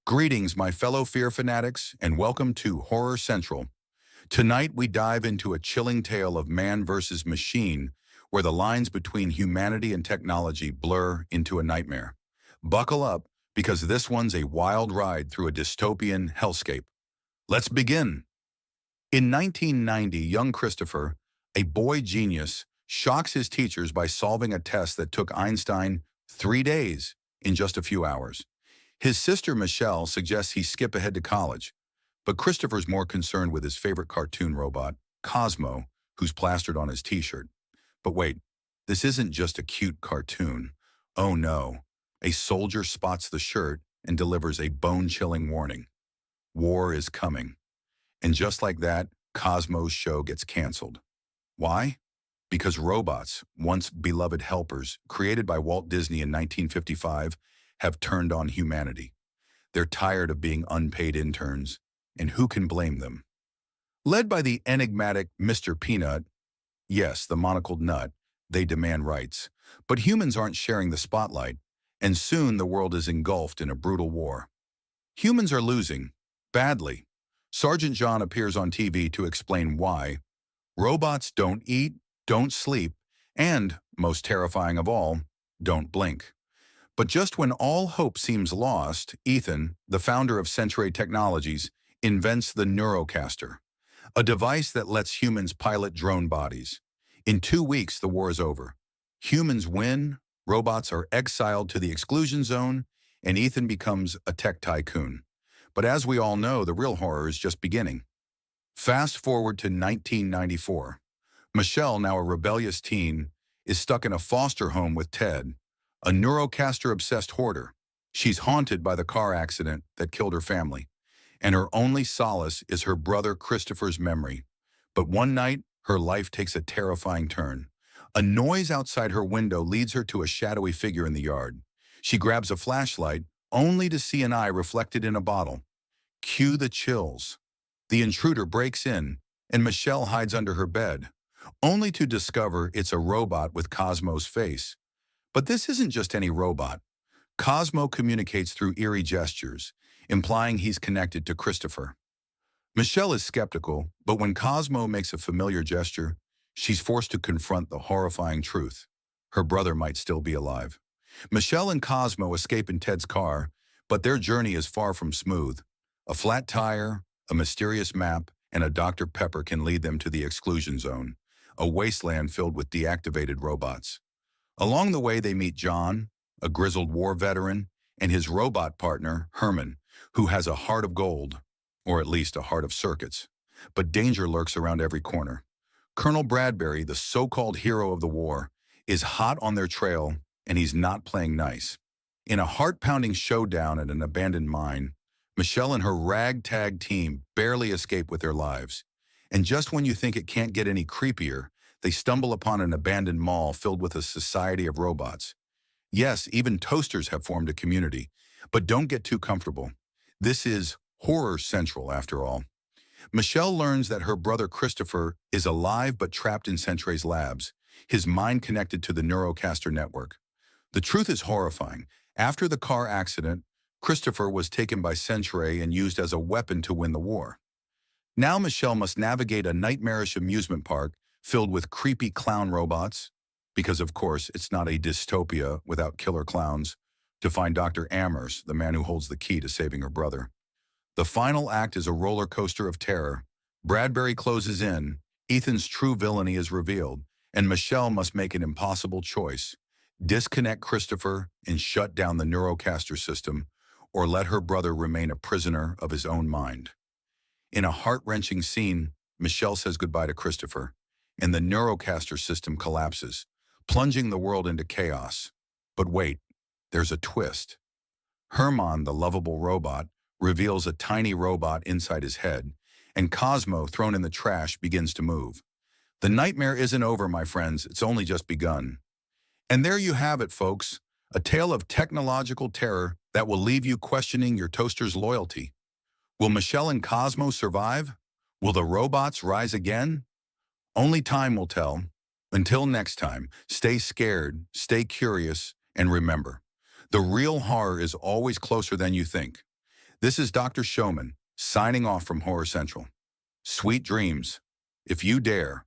Greetings, my fellow fear fanatics, and welcome to Horror Central. Tonight, we dive into a chilling tale of man versus machine, where the lines between humanity and technology blur into a nightmare. Buckle up, because this one's a wild ride through a dystopian hellscape. Let's begin. In 1990, young Christopher, a boy genius, shocks his teachers by solving a test that took Einstein 3 days in just a few hours. His sister Michelle suggests he skip ahead to college, but Christopher's more concerned with his favorite cartoon robot, Cosmo, who's plastered on his t-shirt. But wait, this isn't just a cute cartoon. Oh no, a soldier spots the shirt and delivers a bone-chilling warning. War is coming. And just like that, Cosmo's show gets canceled. Why? Because robots, once beloved helpers, created by Walt Disney in 1955, have turned on humanity. They're tired of being unpaid interns, and who can blame them? Led by the enigmatic Mr. Peanut, yes, the monocled nut, they demand rights. But humans aren't sharing the spotlight, and soon the world is engulfed in a brutal war. Humans are losing, badly. Sergeant John appears on TV to explain why. Robots don't eat, don't sleep, and, most terrifying of all, don't blink. But just when all hope seems lost, Ethan, the founder of Century Technologies, invents the Neurocaster, a device that lets humans pilot drone bodies. In 2 weeks, the war is over. Humans win, robots are exiled to the exclusion zone, and Ethan becomes a tech tycoon. But as we all know, the real horror is just beginning. Fast forward to 1994. Michelle, now a rebellious teen, is stuck in a foster home with Ted, a Neurocaster-obsessed hoarder. She's haunted by the car accident that killed her family, and her only solace is her brother Christopher's memory. But one night, her life takes a terrifying turn. A noise outside her window leads her to a shadowy figure in the yard. She grabs a flashlight, only to see an eye reflected in a bottle. Cue the chills. The intruder breaks in, and Michelle hides under her bed, only to discover it's a robot with Cosmo's face. But this isn't just any robot. Cosmo communicates through eerie gestures, implying he's connected to Christopher. Michelle is skeptical, but when Cosmo makes a familiar gesture, she's forced to confront the horrifying truth. Her brother might still be alive. Michelle and Cosmo escape in Ted's car, but their journey is far from smooth. A flat tire, a mysterious map, and a Dr. Pepper can lead them to the exclusion zone, a wasteland filled with deactivated robots. Along the way, they meet John, a grizzled war veteran, and his robot partner, Herman, who has a heart of gold, or at least a heart of circuits. But danger lurks around every corner. Colonel Bradbury, the so-called hero of the war, is hot on their trail, and he's not playing nice. In a heart-pounding showdown at an abandoned mine, Michelle and her ragtag team barely escape with their lives. And just when you think it can't get any creepier, they stumble upon an abandoned mall filled with a society of robots. Yes, even toasters have formed a community, but don't get too comfortable. This is Horror Central, after all. Michelle learns that her brother Christopher is alive but trapped in Century's labs, his mind connected to the Neurocaster network. The truth is horrifying. After the car accident, Christopher was taken by Century and used as a weapon to win the war. Now Michelle must navigate a nightmarish amusement park filled with creepy clown robots, because of course it's not a dystopia without killer clowns, to find Dr. Amherst, the man who holds the key to saving her brother. The final act is a roller coaster of terror. Bradbury closes in, Ethan's true villainy is revealed, and Michelle must make an impossible choice: disconnect Christopher and shut down the Neurocaster system, or let her brother remain a prisoner of his own mind. In a heart-wrenching scene, Michelle says goodbye to Christopher, and the Neurocaster system collapses, plunging the world into chaos. But wait, there's a twist. Herman, the lovable robot, reveals a tiny robot inside his head, and Cosmo, thrown in the trash, begins to move. The nightmare isn't over, my friends, it's only just begun. And there you have it, folks, a tale of technological terror that will leave you questioning your toaster's loyalty. Will Michelle and Cosmo survive? Will the robots rise again? Only time will tell. Until next time, stay scared, stay curious, and remember, the real horror is always closer than you think. This is Dr. Showman, signing off from Horror Central. Sweet dreams, if you dare.